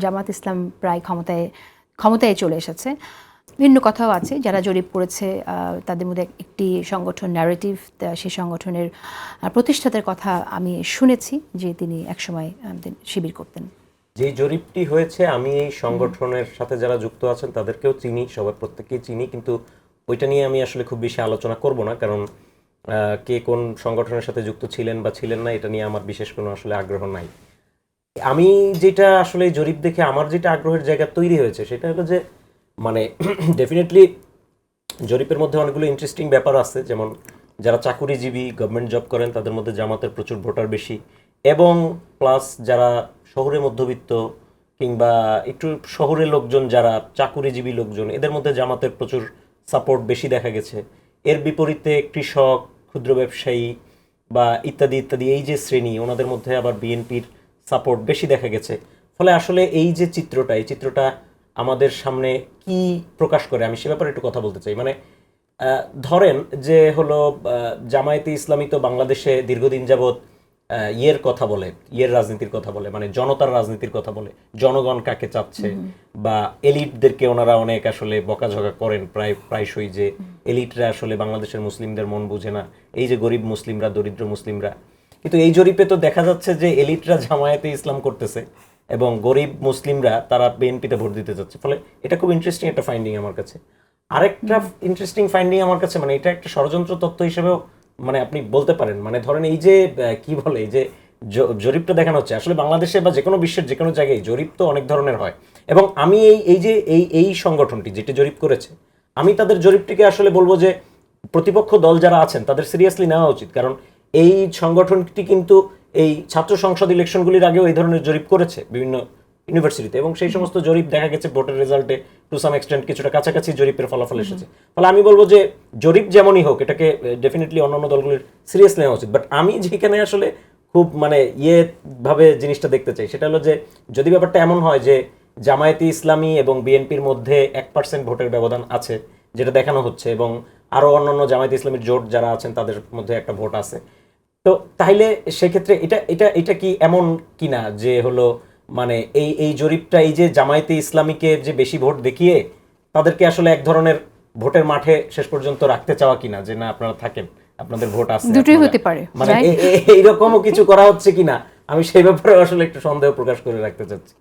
জামাত ইসলাম প্রায় ক্ষমতায় চলে এসেছে। ভিন্ন কথাও আছে, যারা জরিপ করেছে তাদের মধ্যে একটি সংগঠন ন্যারেটিভ, সেই সংগঠনের প্রতিষ্ঠাতার কথা আমি শুনেছি যে তিনি একসময় শিবির করতেন। যে জরিপটি হয়েছে, আমি এই সংগঠনের সাথে যারা যুক্ত আছেন তাদেরকেও চিনি, সবার প্রত্যেককেই চিনি, কিন্তু ওইটা নিয়ে আমি আসলে খুব বেশি আলোচনা করব না, কারণ কে কোন সংগঠনের সাথে যুক্ত ছিলেন বা ছিলেন না এটা নিয়ে আমার বিশেষ কোনো আসলে আগ্রহ নাই। আমি যেটা আসলে জরিপ দেখে আমার যেটা আগ্রহের জায়গা তৈরি হয়েছে সেটা হলো যে মানে ডেফিনেটলি জরিপের মধ্যে অনেকগুলো ইন্টারেস্টিং ব্যাপার আছে, যেমন যারা চাকুরিজীবী গভর্নমেন্ট জব করেন তাদের মধ্যে জামাতের প্রচুর ভোটার বেশি, এবং প্লাস যারা শহরে মধ্যবিত্ত কিংবা একটু শহরের লোকজন, যারা চাকুরিজীবী লোকজন, এদের মধ্যে জামাতের প্রচুর সাপোর্ট বেশি দেখা গেছে। এর বিপরীতে কৃষক, ক্ষুদ্র ব্যবসায়ী বা ইত্যাদি ইত্যাদি এই যে শ্রেণী, ওনাদের মধ্যে আবার বিএনপির সাপোর্ট বেশি দেখা গেছে। ফলে আসলে এই যে চিত্রটা, এই চিত্রটা আমাদের সামনে কি প্রকাশ করে আমি সে ব্যাপারে একটু কথা বলতে চাই। মানে ধরেন যে হলো জামায়াতে ইসলামী তো বাংলাদেশে দীর্ঘদিন যাবৎ ইয়ের কথা বলে, ইয়ের রাজনীতির কথা বলে, মানে জনতার রাজনীতির কথা বলে, জনগণ কাকে চাচ্ছে, বা এলিটদেরকে ওনারা অনেক আসলে বকাঝকা করেন প্রায়শই, যে এলিটরা আসলে বাংলাদেশের মুসলিমদের মন বুঝে না, এই যে গরিব মুসলিমরা, দরিদ্র মুসলিমরা। কিন্তু এই জরিপে তো দেখা যাচ্ছে যে এলিটরা জামায়াতে ইসলাম করতেছে এবং গরিব মুসলিমরা তারা বিএনপিতে ভোট দিতে যাচ্ছে। ফলে এটা খুব ইন্টারেস্টিং একটা ফাইন্ডিং আমার কাছে। আরেকটা ইন্টারেস্টিং ফাইন্ডিং আমার কাছে, মানে এটা একটা ষড়যন্ত্র তত্ত্ব হিসেবেও মানে আপনি বলতে পারেন। মানে ধরেন এই যে কি বলে, এই যে জরিপটা দেখানো হচ্ছে, আসলে বাংলাদেশে বা যে কোনো বিশ্বের যে কোনো জায়গায় জরিপ তো অনেক ধরনের হয়, এবং আমি এই সংগঠনটি যেটি জরিপ করেছে, আমি তাদের জরিপটিকে আসলে বলবো যে প্রতিপক্ষ দল যারা আছেন তাদের সিরিয়াসলি নেওয়া উচিত, কারণ এই সংগঠনটি কিন্তু এই ছাত্র সংসদ ইলেকশনগুলির আগেও এই ধরনের জরিপ করেছে বিভিন্ন ইউনিভার্সিটিতে, এবং সেই সমস্ত জরিপ দেখা গেছে ভোটের রেজাল্টে টু সাম এক্সটেন্ট কিছুটা কাছাকাছি জরিপের ফলাফল এসেছে। ফলে আমি বলবো যে জরিপ যেমনই হোক, এটাকে ডেফিনেটলি অন্যান্য দলগুলির সিরিয়াসলি নেওয়া উচিত। বাট আমি যেখানে আসলে খুব মানে ভাবে জিনিসটা দেখতে চাই সেটা হলো যে যদি ব্যাপারটা এমন হয় যে জামায়াতে ইসলামী এবং বিএনপির মধ্যে 1% ভোটের ব্যবধান আছে যেটা দেখানো হচ্ছে, এবং আরো অন্যান্য জামায়াতে ইসলামীর জোট যারা আছেন তাদের মধ্যে একটা ভোট আছে, তো তাইলে সেক্ষেত্রে এটা কি এমন কিনা যে হলো মানে এই জরিপটা এই যে জামায়াতে ইসলামীকে যে বেশি ভোট দেখিয়ে তাদেরকে আসলে এক ধরনের ভোটের মাঠে শেষ পর্যন্ত রাখতে চাওয়া কিনা, যে না আপনারা থাকেন, আপনাদের ভোট আছে, দুটোই হতে পারে, মানে এইরকমও কিছু করা হচ্ছে কিনা, আমি সেই ব্যাপারে আসলে একটু সন্দেহ প্রকাশ করে রাখতে চাচ্ছি।